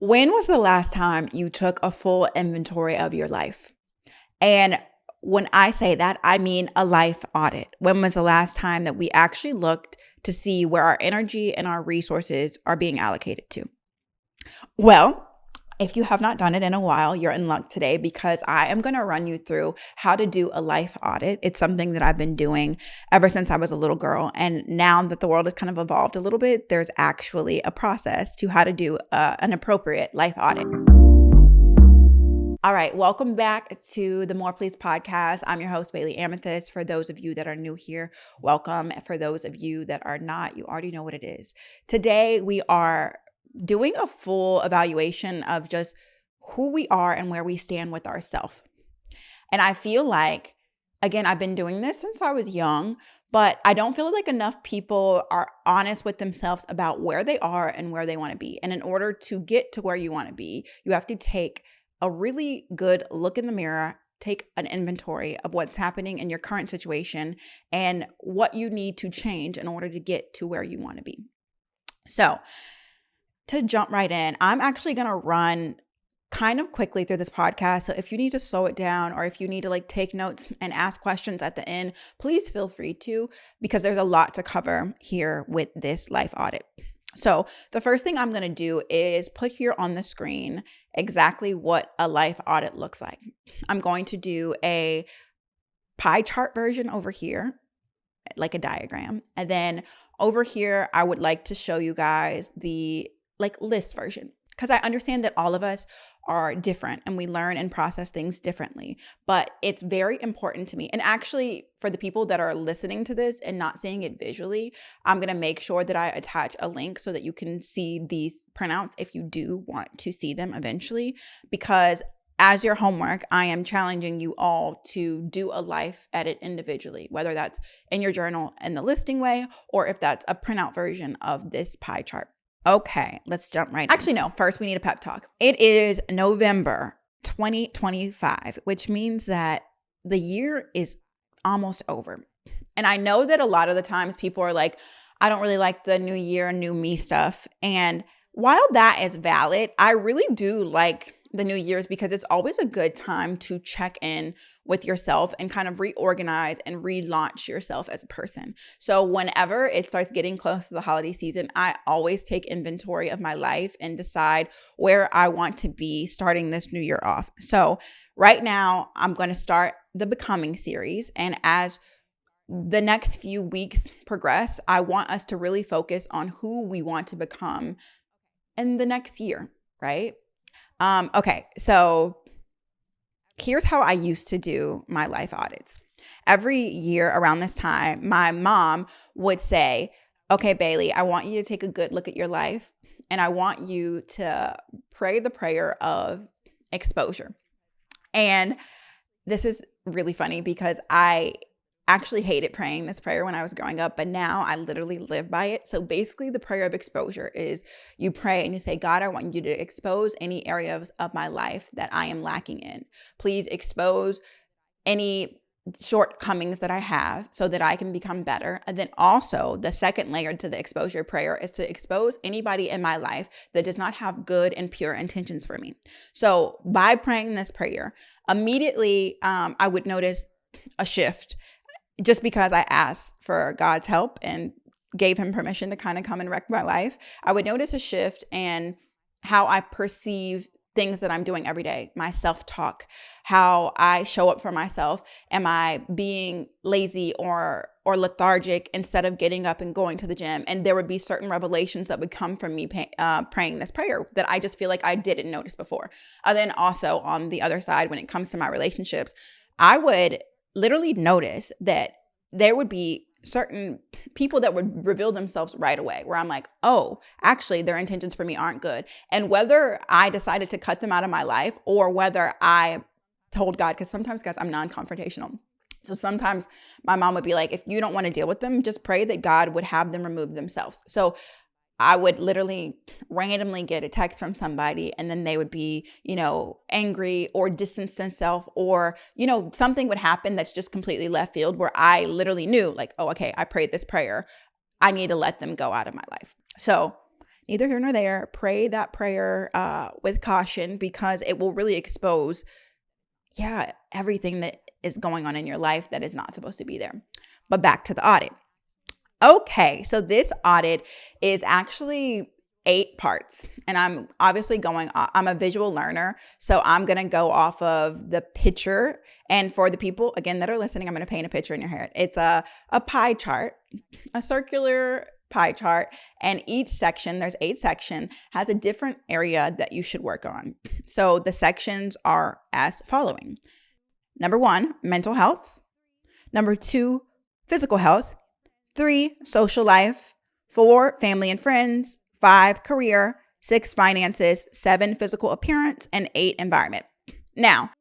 When was the last time you took a full inventory of your life? And when I say that, I mean a life audit. When was the last time that we actually looked to see where our energy and our resources are being allocated to? Well, if you have not done it in a while, you're in luck today because I am going to run you through how to do a life audit. It's something that I've been doing ever since I was a little girl. And now that the world has kind of evolved a little bit, there's actually a process to how to do an appropriate life audit. All right, welcome back to the More Please podcast. I'm your host, Bayleigh Amethyst. For those of you that are new here, welcome. For those of you that are not, you already know what it is. Today, we are doing a full evaluation of just who we are and where we stand with ourselves. And I feel like, again, I've been doing this since I was young, but I don't feel like enough people are honest with themselves about where they are and where they want to be. And in order to get to where you want to be, you have to take a really good look in the mirror, take an inventory of what's happening in your current situation and what you need to change in order to get to where you want to be. So to jump right in, I'm actually going to run kind of quickly through this podcast. So if you need to slow it down or if you need to take notes and ask questions at the end, please feel free to, because there's a lot to cover here with this life audit. So the first thing I'm going to do is put here on the screen exactly what a life audit looks like. I'm going to do a pie chart version over here, like a diagram. And then over here, I would like to show you guys the list version, because I understand that all of us are different and we learn and process things differently, but it's very important to me. And actually, for the people that are listening to this and not seeing it visually, I'm going to make sure that I attach a link so that you can see these printouts if you do want to see them eventually, because as your homework, I am challenging you all to do a life edit individually, whether that's in your journal in the listing way, or if that's a printout version of this pie chart. Okay, let's jump right in. Actually, no, first we need a pep talk. It is November 2025, which means that the year is almost over. And I know that a lot of the times people are like, I don't really like the new year, new me stuff. And while that is valid, I really do like the New Year's because it's always a good time to check in with yourself and kind of reorganize and relaunch yourself as a person. So whenever it starts getting close to the holiday season, I always take inventory of my life and decide where I want to be starting this new year off. So right now, I'm going to start the Becoming series. And as the next few weeks progress, I want us to really focus on who we want to become in the next year, right? Okay, so here's how I used to do my life audits. Every year around this time, my mom would say, okay, Bayleigh, I want you to take a good look at your life and I want you to pray the prayer of exposure. And this is really funny because I actually hated praying this prayer when I was growing up, but now I literally live by it. So basically the prayer of exposure is you pray and you say, God, I want you to expose any areas of my life that I am lacking in. Please expose any shortcomings that I have so that I can become better. And then also the second layer to the exposure prayer is to expose anybody in my life that does not have good and pure intentions for me. So by praying this prayer, immediately I would notice a shift, just because I asked for God's help and gave him permission to kind of come and wreck my life. I would notice a shift in how I perceive things that I'm doing every day, my self-talk, how I show up for myself. Am I being lazy or lethargic instead of getting up and going to the gym? And there would be certain revelations that would come from me praying this prayer that I just feel like I didn't notice before. And then also on the other side, when it comes to my relationships, I would literally notice that there would be certain people that would reveal themselves right away, where I'm like, oh, actually their intentions for me aren't good. And whether I decided to cut them out of my life or whether I told God, because sometimes, guys, I'm non-confrontational. So sometimes my mom would be like, if you don't want to deal with them, just pray that God would have them remove themselves. So I would literally randomly get a text from somebody and then they would be, angry or distance themselves, or, something would happen that's just completely left field where I literally knew like, oh, okay, I prayed this prayer. I need to let them go out of my life. So Neither here nor there. Pray that prayer with caution, because it will really expose, everything that is going on in your life that is not supposed to be there. But back to the audit. Okay, so this audit is actually 8 parts, and I'm obviously I'm a visual learner, so I'm going to go off of the picture. And for the people, again, that are listening, I'm going to paint a picture in your head. It's a pie chart, a circular pie chart, and each section, there's 8 sections, has a different area that you should work on. So the sections are as following. Number 1, mental health. Number 2, physical health. 3, social life. 4, family and friends. 5, career. 6, finances. 7, physical appearance. And 8, environment. Now,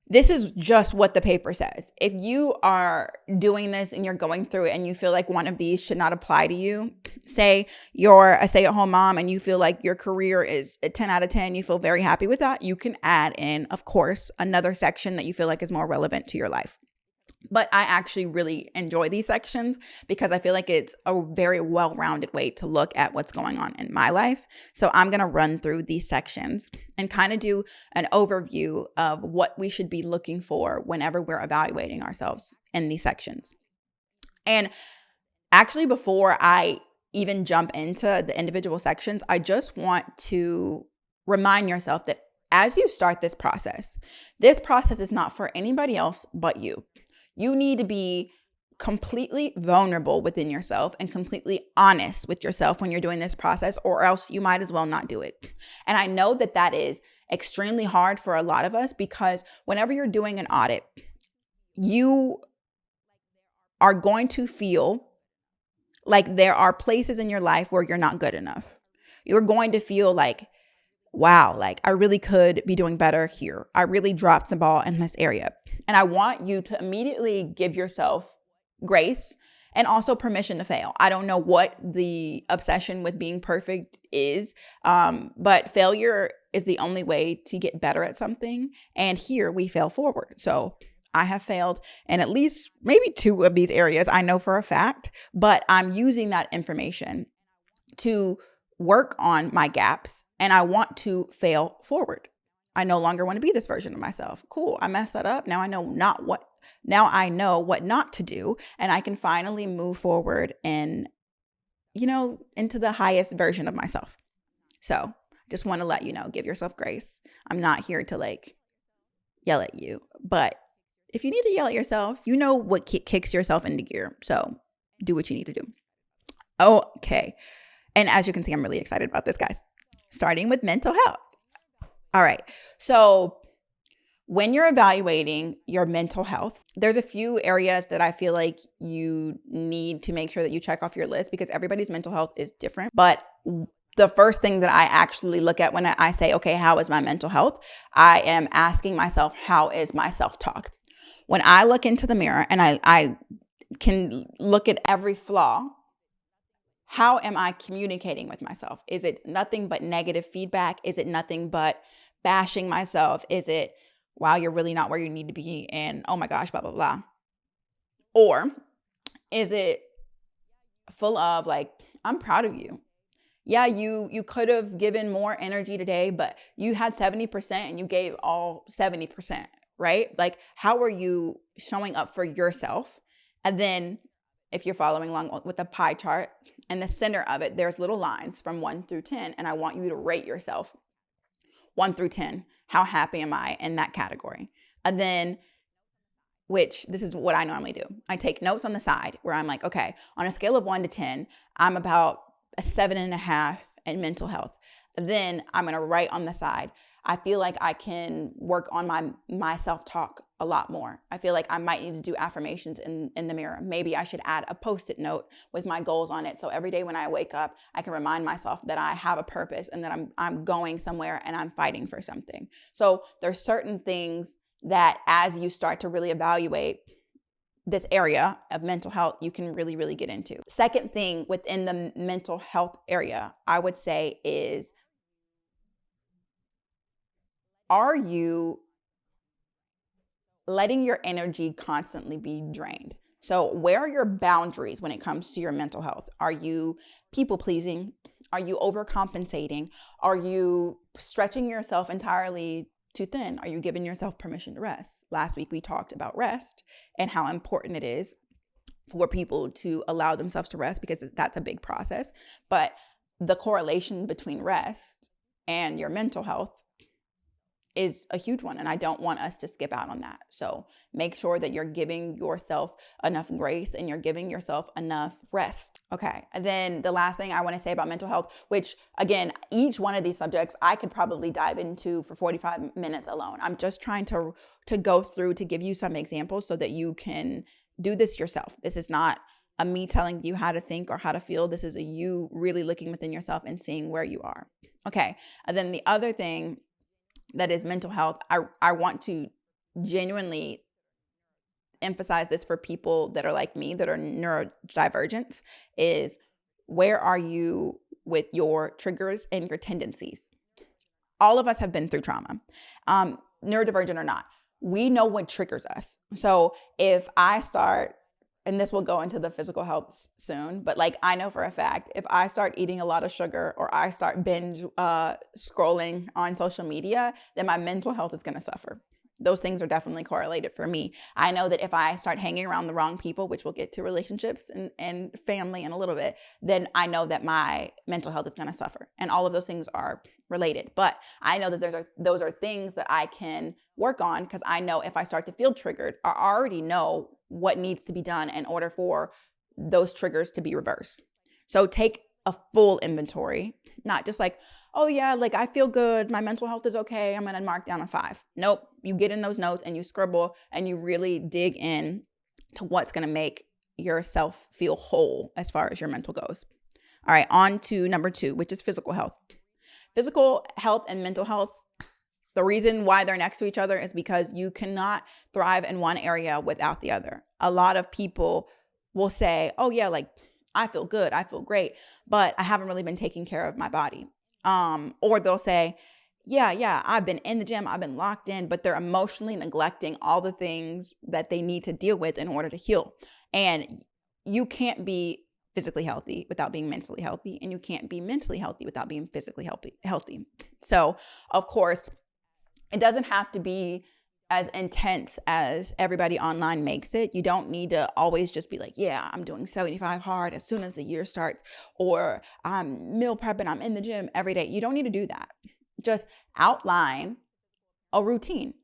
this is just what the paper says. If you are doing this and you're going through it and you feel like one of these should not apply to you, say you're a stay-at-home mom and you feel like your career is a 10 out of 10, you feel very happy with that, you can add in, of course, another section that you feel like is more relevant to your life. But I actually really enjoy these sections because I feel like it's a very well-rounded way to look at what's going on in my life. So I'm going to run through these sections and kind of do an overview of what we should be looking for whenever we're evaluating ourselves in these sections. And actually, before I even jump into the individual sections, I just want to remind yourself that as you start this process is not for anybody else but you. You need to be completely vulnerable within yourself and completely honest with yourself when you're doing this process, or else you might as well not do it. And I know that that is extremely hard for a lot of us, because whenever you're doing an audit, you are going to feel like there are places in your life where you're not good enough. You're going to feel like, wow, like I really could be doing better here. I really dropped the ball in this area. And I want you to immediately give yourself grace and also permission to fail. I don't know what the obsession with being perfect is, but failure is the only way to get better at something. And here we fail forward. So I have failed in at least maybe 2 of these areas, I know for a fact, but I'm using that information to work on my gaps, and I want to fail forward. I no longer want to be this version of myself. Cool. I messed that up. Now I know what not to do, and I can finally move forward and, into the highest version of myself. So just want to let you know, give yourself grace. I'm not here to yell at you, but if you need to yell at yourself, you know what kicks yourself into gear. So do what you need to do. Okay. And as you can see, I'm really excited about this, guys. Starting with mental health. All right. So when you're evaluating your mental health, there's a few areas that I feel like you need to make sure that you check off your list, because everybody's mental health is different. But the first thing that I actually look at when I say, okay, how is my mental health? I am asking myself, how is my self-talk? When I look into the mirror and I can look at every flaw, how am I communicating with myself? Is it nothing but negative feedback? Is it nothing but bashing myself? Is it, wow, you're really not where you need to be, and oh my gosh, blah, blah, blah? Or is it full of I'm proud of you. Yeah, you could have given more energy today, but you had 70% and you gave all 70%, right? How are you showing up for yourself? And then if you're following along with the pie chart, in the center of it, there's little lines from 1 through 10. And I want you to rate yourself 1 through 10. How happy am I in that category? And then, which this is what I normally do. I take notes on the side where I'm like, okay, on a scale of 1 to 10, I'm about a 7.5 in mental health. Then I'm going to write on the side, I feel like I can work on my self-talk a lot more. I feel like I might need to do affirmations in the mirror. Maybe I should add a Post-it note with my goals on it. So every day when I wake up, I can remind myself that I have a purpose and that I'm going somewhere and I'm fighting for something. So there's certain things that as you start to really evaluate this area of mental health, you can really, really get into. Second thing within the mental health area, I would say is, are you letting your energy constantly be drained? So where are your boundaries when it comes to your mental health? Are you people pleasing? Are you overcompensating? Are you stretching yourself entirely too thin? Are you giving yourself permission to rest? Last week we talked about rest and how important it is for people to allow themselves to rest, because that's a big process. But the correlation between rest and your mental health is a huge one, and I don't want us to skip out on that. So make sure that you're giving yourself enough grace and you're giving yourself enough rest. Okay. And then the last thing I want to say about mental health, which again, each one of these subjects I could probably dive into for 45 minutes alone. I'm just trying to go through to give you some examples so that you can do this yourself. This is not a me telling you how to think or how to feel. This is a you really looking within yourself and seeing where you are. Okay. And then the other thing that is mental health, I want to genuinely emphasize this for people that are like me, that are neurodivergents, is where are you with your triggers and your tendencies? All of us have been through trauma, neurodivergent or not. We know what triggers us. So if I start, and this will go into the physical health soon, but like I know for a fact, if I start eating a lot of sugar or I start binge scrolling on social media, then my mental health is going to suffer. Those things are definitely correlated for me. I know that if I start hanging around the wrong people, which we'll get to relationships and family in a little bit, then I know that my mental health is going to suffer. And all of those things are related. But I know that those are things that I can work on, because I know if I start to feel triggered, I already know what needs to be done in order for those triggers to be reversed. So take a full inventory, not just like, oh yeah, like I feel good, my mental health is okay, I'm going to mark down a 5. Nope. You get in those notes and you scribble and you really dig in to what's going to make yourself feel whole as far as your mental goes. All right, on to number 2, which is physical health. Physical health and mental health, the reason why they're next to each other is because you cannot thrive in one area without the other. A lot of people will say, oh yeah, like I feel good, I feel great, but I haven't really been taking care of my body. Or they'll say, yeah, I've been in the gym, I've been locked in, but they're emotionally neglecting all the things that they need to deal with in order to heal. And you can't be physically healthy without being mentally healthy, and you can't be mentally healthy without being physically healthy. So, of course, it doesn't have to be as intense as everybody online makes it. You don't need to always just be like, yeah, I'm doing 75 hard as soon as the year starts, or I'm meal prepping, I'm in the gym every day. You don't need to do that. Just outline a routine.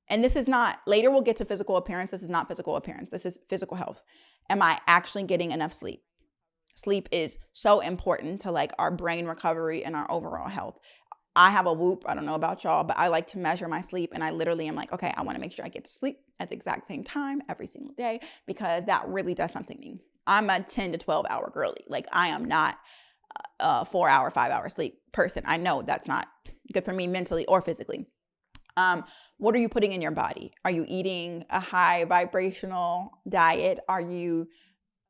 And this is not, later we'll get to physical appearance. This is not physical appearance. This is physical health. Am I actually getting enough sleep? Sleep is so important to like our brain recovery and our overall health. I have a Whoop. I don't know about y'all, but I like to measure my sleep. And I literally am like, okay, I want to make sure I get to sleep at the exact same time every single day, because that really does something to me. I'm a 10 to 12 hour girly. Like I am not a 4 hour, 5 hour sleep person. I know that's not good for me mentally or physically. What are you putting in your body? Are you eating a high vibrational diet? Are you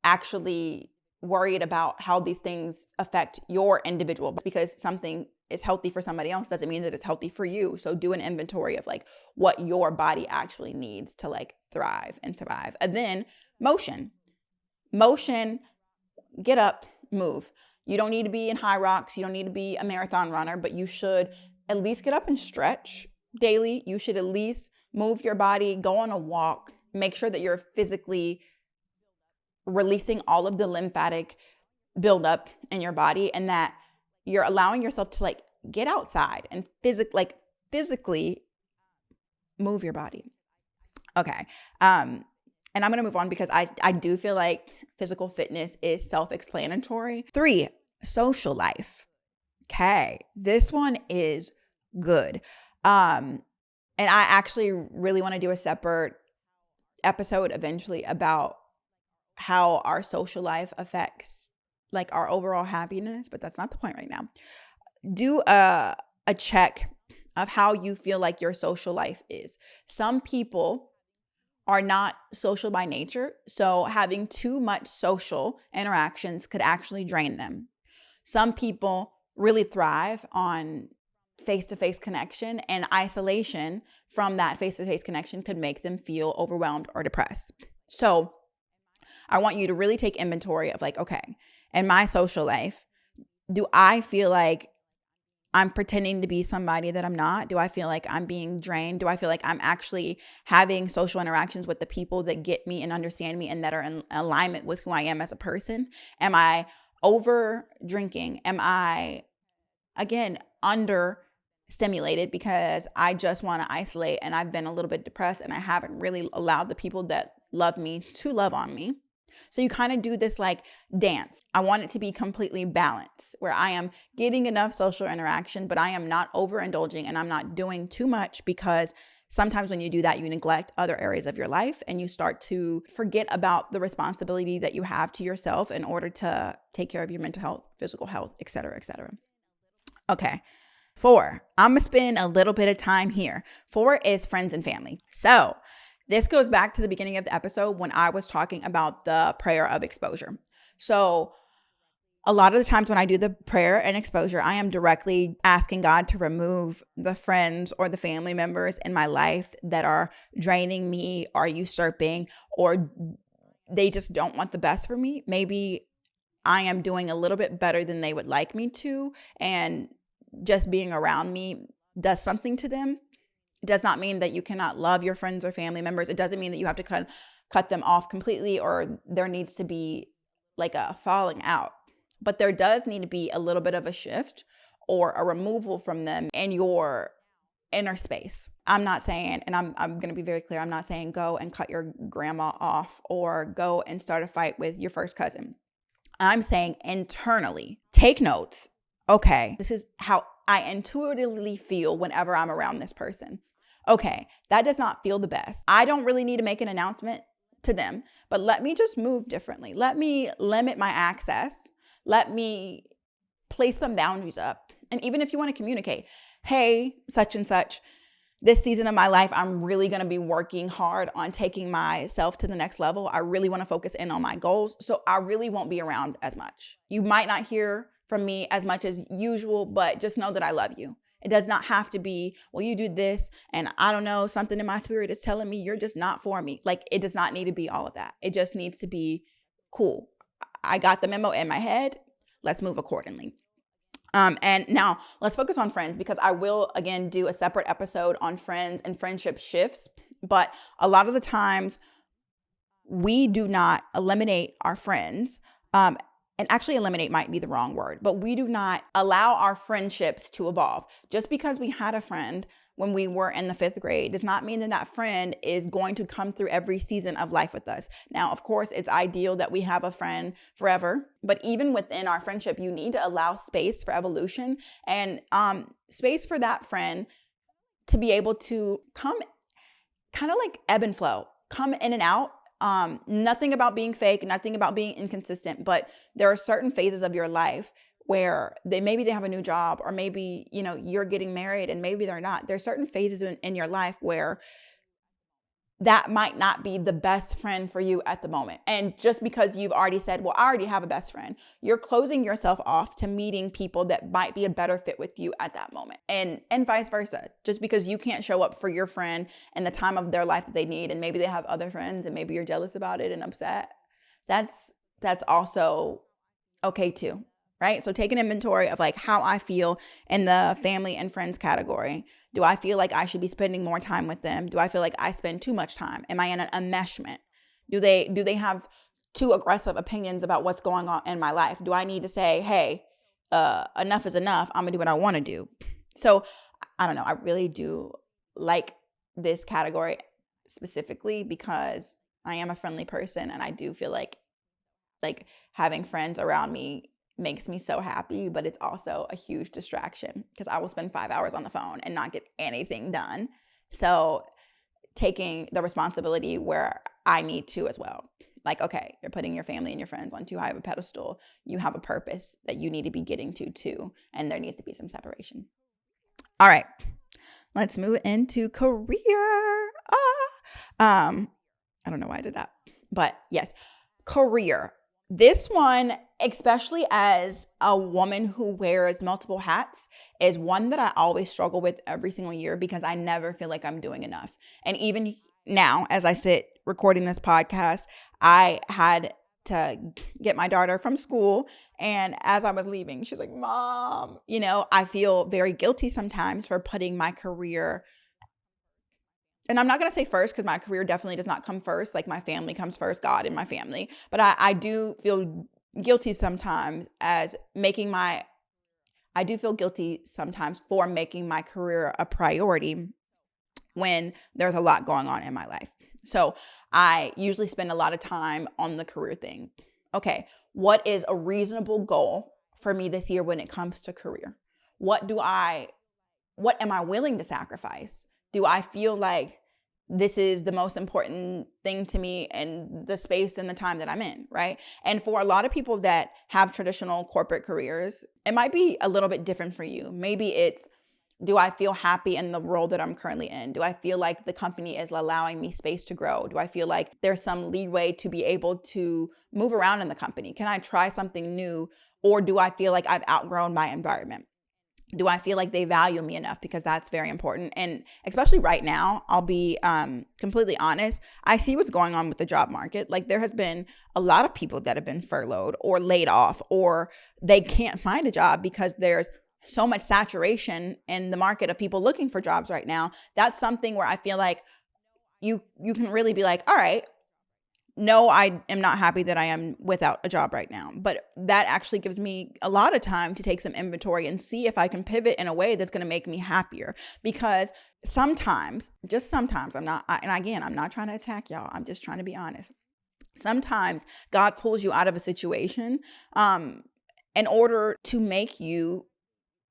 actually worried about how these things affect your individual? Because something is healthy for somebody else doesn't mean that it's healthy for you. So do an inventory of like what your body actually needs to like thrive and survive. And then motion, get up, move. You don't need to be in high rocks. You don't need to be a marathon runner, but you should at least get up and stretch daily. You should at least move your body, go on a walk, make sure that you're physically releasing all of the lymphatic buildup in your body, and that you're allowing yourself to like get outside and physically move your body. Okay. And I'm going to move on because I do feel like physical fitness is self-explanatory. 3, social life. Okay. This one is good. And I actually really want to do a separate episode eventually about how our social life affects like our overall happiness, but that's not the point right now. Do a check of how you feel like your social life is. Some people are not social by nature, so having too much social interactions could actually drain them. Some people really thrive on face-to-face connection, and isolation from that face-to-face connection could make them feel overwhelmed or depressed. So I want you to really take inventory of like, okay, in my social life, do I feel like I'm pretending to be somebody that I'm not? Do I feel like I'm being drained? Do I feel like I'm actually having social interactions with the people that get me and understand me and that are in alignment with who I am as a person? Am I over drinking? Am I, again, under stimulated because I just want to isolate and I've been a little bit depressed and I haven't really allowed the people that love me to love on me? So you kind of do this like dance. I want it to be completely balanced where I am getting enough social interaction, but I am not overindulging and I'm not doing too much, because sometimes when you do that, you neglect other areas of your life and you start to forget about the responsibility that you have to yourself in order to take care of your mental health, physical health, et cetera, et cetera. Okay. 4, I'm going to spend a little bit of time here. 4 is friends and family. So this goes back to the beginning of the episode when I was talking about the prayer of exposure. So a lot of the times when I do the prayer and exposure, I am directly asking God to remove the friends or the family members in my life that are draining me, are usurping, or they just don't want the best for me. Maybe I am doing a little bit better than they would like me to, and just being around me does something to them. It does not mean that you cannot love your friends or family members. It doesn't mean that you have to cut them off completely, or there needs to be like a falling out. But there does need to be a little bit of a shift or a removal from them in your inner space. I'm not saying, and I'm going to be very clear, I'm not saying go and cut your grandma off or go and start a fight with your first cousin. I'm saying internally, take notes. Okay, this is how I intuitively feel whenever I'm around this person. Okay, that does not feel the best. I don't really need to make an announcement to them, but let me just move differently. Let me limit my access. Let me place some boundaries up. And even if you want to communicate, hey, such and such, this season of my life, I'm really going to be working hard on taking myself to the next level. I really want to focus in on my goals. So I really won't be around as much. You might not hear from me as much as usual, but just know that I love you. It does not have to be, well, you do this and I don't know, something in my spirit is telling me you're just not for me. Like, it does not need to be all of that. It just needs to be cool. I got the memo in my head. Let's move accordingly. And now let's focus on friends, because I will, again, do a separate episode on friends and friendship shifts. But a lot of the times we do not eliminate our friends. And actually eliminate might be the wrong word, but we do not allow our friendships to evolve. Just because we had a friend when we were in the 5th grade does not mean that that friend is going to come through every season of life with us. Now, of course, it's ideal that we have a friend forever, but even within our friendship, you need to allow space for evolution and space for that friend to be able to come kind of like ebb and flow, come in and out. Nothing about being fake, nothing about being inconsistent, but there are certain phases of your life where maybe they have a new job, or maybe, you're getting married and maybe they're not. There's certain phases in your life where that might not be the best friend for you at the moment. And just because you've already said, well, I already have a best friend, you're closing yourself off to meeting people that might be a better fit with you at that moment. And vice versa. Just because you can't show up for your friend in the time of their life that they need, and maybe they have other friends and maybe you're jealous about it and upset, that's also okay too. Right? So take an inventory of like how I feel in the family and friends category. Do I feel like I should be spending more time with them? Do I feel like I spend too much time? Am I in an enmeshment? Do they have too aggressive opinions about what's going on in my life? Do I need to say, hey, enough is enough. I'm gonna do what I want to do. So I don't know. I really do like this category specifically because I am a friendly person, and I do feel like having friends around me makes me so happy, but it's also a huge distraction because I will spend 5 hours on the phone and not get anything done. So taking the responsibility where I need to as well. Like, okay, you're putting your family and your friends on too high of a pedestal. You have a purpose that you need to be getting to too, and there needs to be some separation. All right, let's move into career. I don't know why I did that, but yes, career. This one, especially as a woman who wears multiple hats, is one that I always struggle with every single year because I never feel like I'm doing enough. And even now, as I sit recording this podcast, I had to get my daughter from school. And as I was leaving, she's like, Mom, I feel very guilty sometimes for putting my career. And I'm not going to say first, because my career definitely does not come first. Like, my family comes first, God and my family. But I do feel guilty sometimes I do feel guilty sometimes for making my career a priority when there's a lot going on in my life. So I usually spend a lot of time on the career thing. Okay, what is a reasonable goal for me this year when it comes to career? What am I willing to sacrifice? Do I feel like this is the most important thing to me in the space and the time that I'm in, right? And for a lot of people that have traditional corporate careers, it might be a little bit different for you. Maybe it's, do I feel happy in the role that I'm currently in? Do I feel like the company is allowing me space to grow? Do I feel like there's some leeway to be able to move around in the company? Can I try something new? Or do I feel like I've outgrown my environment? Do I feel like they value me enough? Because that's very important. And especially right now, I'll be completely honest. I see what's going on with the job market. Like, there has been a lot of people that have been furloughed or laid off, or they can't find a job because there's so much saturation in the market of people looking for jobs right now. That's something where I feel like you can really be like, all right, no, I am not happy that I am without a job right now. But that actually gives me a lot of time to take some inventory and see if I can pivot in a way that's going to make me happier. Because sometimes, just sometimes, and again, I'm not trying to attack y'all. I'm just trying to be honest. Sometimes God pulls you out of a situation in order to make you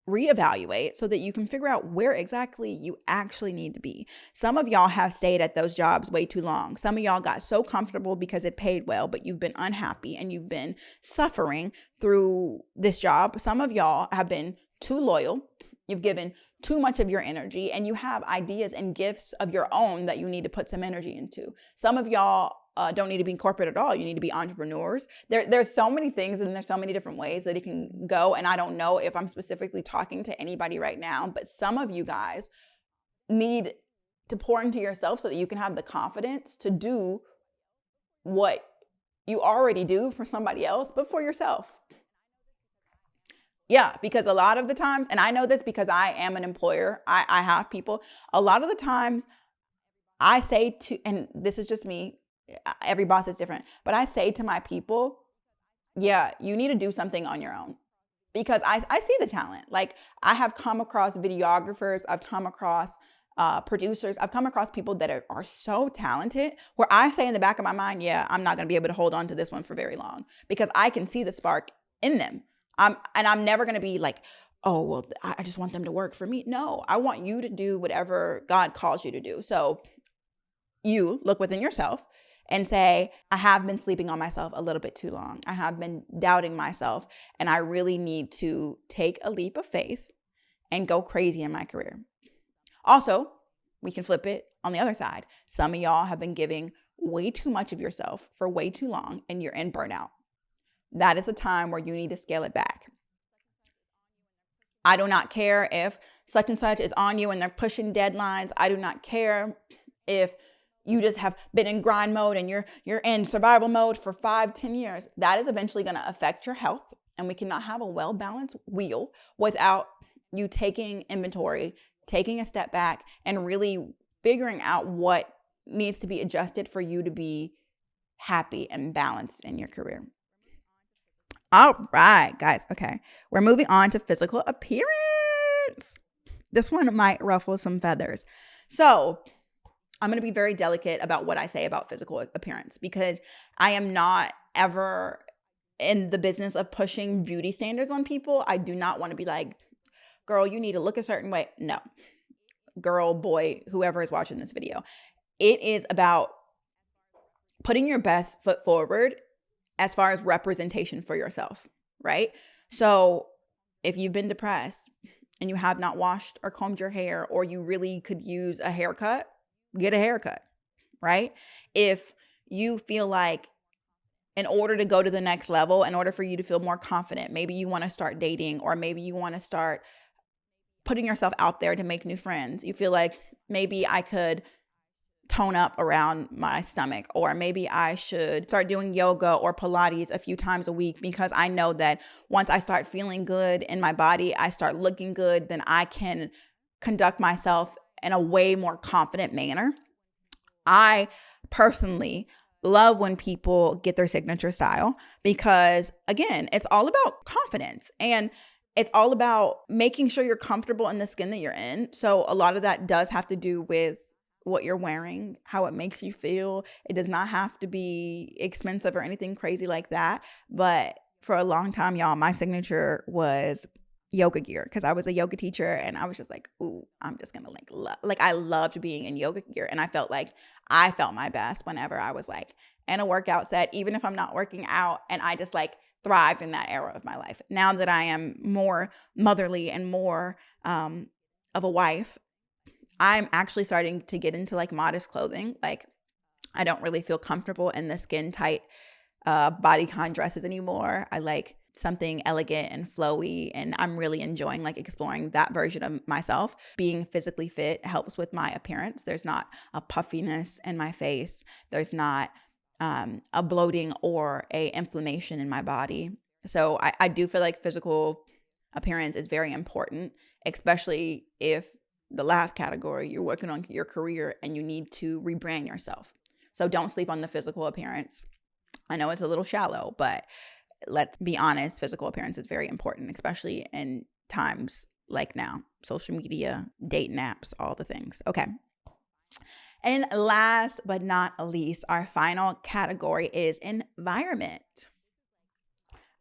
reevaluate so that you can figure out where exactly you actually need to be. Some of y'all have stayed at those jobs way too long. Some of y'all got so comfortable because it paid well, but you've been unhappy and you've been suffering through this job. Some of y'all have been too loyal. You've given too much of your energy, and you have ideas and gifts of your own that you need to put some energy into. Some of y'all don't need to be in corporate at all. You need to be entrepreneurs. There's so many things, and there's so many different ways that it can go. And I don't know if I'm specifically talking to anybody right now, but some of you guys need to pour into yourself so that you can have the confidence to do what you already do for somebody else, but for yourself. Yeah, because a lot of the times, and I know this because I am an employer, I have people, a lot of the times I say to, and this is just me, every boss is different, but I say to my people, yeah, you need to do something on your own, because I see the talent. Like, I have come across videographers, I've come across producers, I've come across people that are so talented, where I say in the back of my mind, yeah, I'm not going to be able to hold on to this one for very long, because I can see the spark in them. I'm never going to be like, oh, well, I just want them to work for me. No, I want you to do whatever God calls you to do. So you look within yourself and say, I have been sleeping on myself a little bit too long. I have been doubting myself, and I really need to take a leap of faith and go crazy in my career. Also, we can flip it on the other side. Some of y'all have been giving way too much of yourself for way too long, and you're in burnout. That is a time where you need to scale it back. I do not care if such and such is on you and they're pushing deadlines. I do not care if you just have been in grind mode and you're in survival mode for 5-10 years. That is eventually going to affect your health, and we cannot have a well-balanced wheel without you taking inventory, taking a step back, and really figuring out what needs to be adjusted for you to be happy and balanced in your career. All right, guys. Okay. We're moving on to physical appearance. This one might ruffle some feathers. So I'm going to be very delicate about what I say about physical appearance, because I am not ever in the business of pushing beauty standards on people. I do not want to be like, girl, you need to look a certain way. No. Girl, boy, whoever is watching this video. It is about putting your best foot forward as far as representation for yourself, right? So if you've been depressed and you have not washed or combed your hair, or you really could use a haircut, get a haircut, right? If you feel like in order to go to the next level, in order for you to feel more confident, maybe you want to start dating, or maybe you want to start putting yourself out there to make new friends. You feel like, maybe I could tone up around my stomach, or maybe I should start doing yoga or Pilates a few times a week, because I know that once I start feeling good in my body, I start looking good, then I can conduct myself in a way more confident manner. I personally love when people get their signature style, because again, it's all about confidence, and it's all about making sure you're comfortable in the skin that you're in. So a lot of that does have to do with what you're wearing, how it makes you feel. It does not have to be expensive or anything crazy like that. But for a long time, y'all, my signature was yoga gear, because I was a yoga teacher, and I was just like, ooh, I'm just gonna like I loved being in yoga gear, and I felt like I felt my best whenever I was like in a workout set, even if I'm not working out, and I just like thrived in that era of my life. Now that I am more motherly and more of a wife, I'm actually starting to get into like modest clothing. Like, I don't really feel comfortable in the skin tight bodycon dresses anymore. I like something elegant and flowy, and I'm really enjoying like exploring that version of myself. Being physically fit helps with my appearance. There's not a puffiness in my face. There's not a bloating or a inflammation in my body. So I do feel like physical appearance is very important, especially if the last category, you're working on your career and you need to rebrand yourself. So don't sleep on the physical appearance. I know it's a little shallow, but let's be honest, physical appearance is very important, especially in times like now. Social media, dating apps, all the things. Okay. And last but not least, our final category is environment.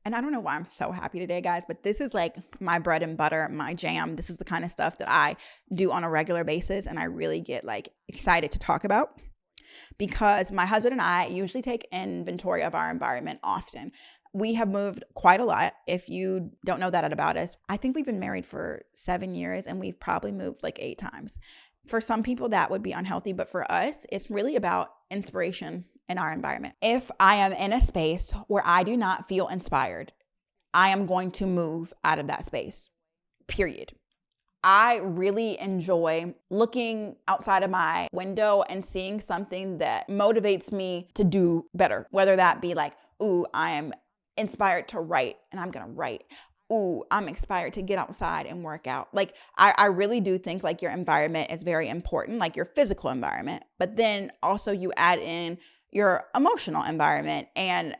And I don't know why I'm so happy today, guys, but this is like my bread and butter, my jam. This is the kind of stuff that I do on a regular basis, and I really get like excited to talk about, because my husband and I usually take inventory of our environment often. We have moved quite a lot. If you don't know that about us, I think we've been married for 7 years, and we've probably moved like 8 times. For some people, that would be unhealthy, but for us, it's really about inspiration in our environment. If I am in a space where I do not feel inspired, I am going to move out of that space, period. I really enjoy looking outside of my window and seeing something that motivates me to do better, whether that be like, ooh, I am inspired to write and I'm going to write. Ooh, I'm inspired to get outside and work out. Like, I really do think like your environment is very important, like your physical environment, but then also you add in your emotional environment and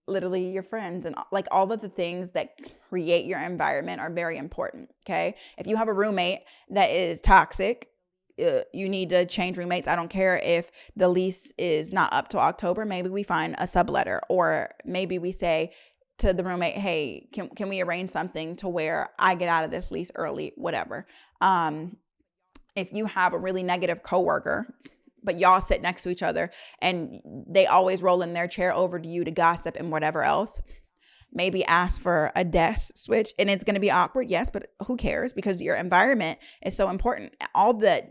literally your friends, and like all of the things that create your environment are very important. Okay. If you have a roommate that is toxic, you need to change roommates. I don't care if the lease is not up till October. Maybe we find a subletter, or maybe we say to the roommate, hey, can we arrange something to where I get out of this lease early, whatever. If you have a really negative coworker, but y'all sit next to each other and they always roll in their chair over to you to gossip and whatever else, maybe ask for a desk switch. And it's going to be awkward, yes, but who cares? Because your environment is so important. All the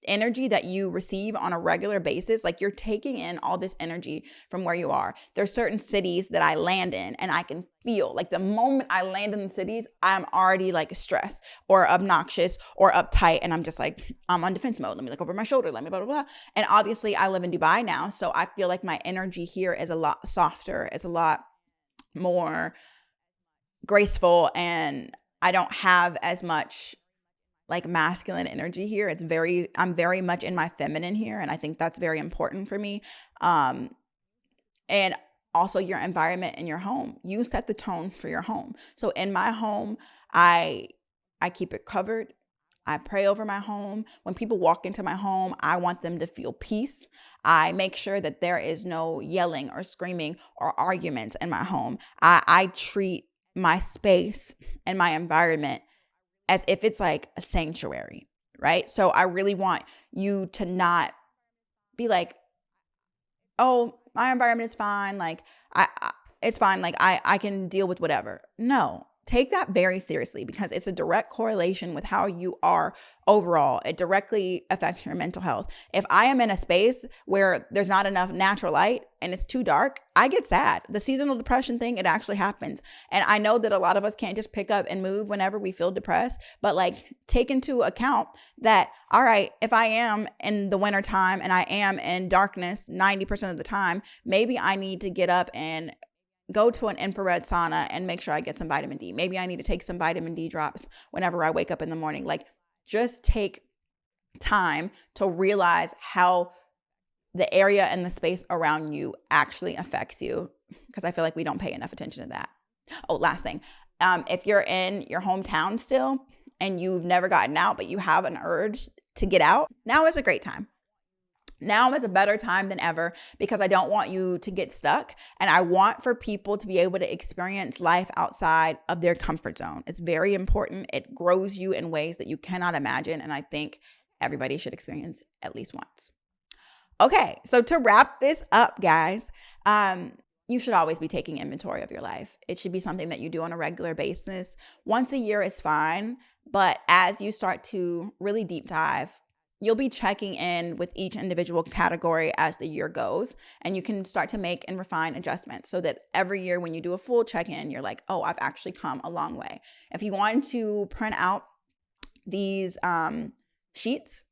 energy that you receive on a regular basis, like you're taking in all this energy from where you are. There's certain cities that I land in and I can feel like the moment I land in the cities, I'm already like stressed or obnoxious or uptight. And I'm just like, I'm on defense mode. Let me look over my shoulder. Let me blah, blah, blah. And obviously I live in Dubai now. So I feel like my energy here is a lot softer. It's a lot more graceful, and I don't have as much like masculine energy here. I'm very much in my feminine here, and I think that's very important for me. And also your environment in your home. You set the tone for your home. So in my home, I keep it covered. I pray over my home. When people walk into my home, I want them to feel peace. I make sure that there is no yelling or screaming or arguments in my home. I treat my space and my environment as if it's like a sanctuary, right? So I really want you to not be like, oh, my environment is fine. Like it's fine. Like I can deal with whatever. No, take that very seriously because it's a direct correlation with how you are overall. It directly affects your mental health. If I am in a space where there's not enough natural light and it's too dark, I get sad. The seasonal depression thing, it actually happens. And I know that a lot of us can't just pick up and move whenever we feel depressed, but like take into account that, all right, if I am in the winter time and I am in darkness 90% of the time, maybe I need to get up and go to an infrared sauna and make sure I get some vitamin D. Maybe I need to take some vitamin D drops whenever I wake up in the morning. Like, just take time to realize how the area and the space around you actually affects you, because I feel like we don't pay enough attention to that. Oh, last thing. If you're in your hometown still and you've never gotten out, but you have an urge to get out, now is a great time. Now is a better time than ever because I don't want you to get stuck, and I want for people to be able to experience life outside of their comfort zone. It's very important. It grows you in ways that you cannot imagine, and I think everybody should experience at least once. Okay, so to wrap this up, guys, you should always be taking inventory of your life. It should be something that you do on a regular basis. Once a year is fine, but as you start to really deep dive, you'll be checking in with each individual category as the year goes, and you can start to make and refine adjustments so that every year when you do a full check-in, you're like, oh, I've actually come a long way. If you want to print out these sheets,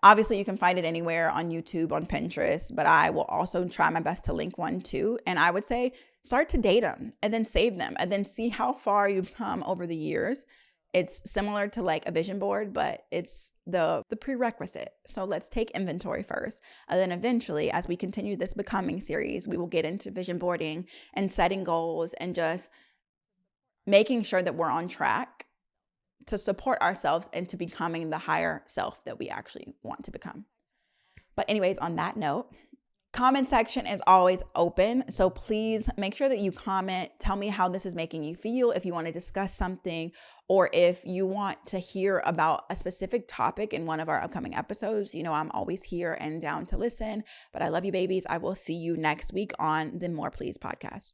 obviously you can find it anywhere on YouTube, on Pinterest, but I will also try my best to link one too. And I would say start to date them and then save them and then see how far you've come over the years. It's similar to like a vision board, but it's the prerequisite. So let's take inventory first. And then eventually, as we continue this becoming series, we will get into vision boarding and setting goals and just making sure that we're on track to support ourselves into becoming the higher self that we actually want to become. But anyways, on that note, comment section is always open. So please make sure that you comment. Tell me how this is making you feel. If you want to discuss something, or if you want to hear about a specific topic in one of our upcoming episodes, you know, I'm always here and down to listen. But I love you, babies. I will see you next week on the More Please podcast.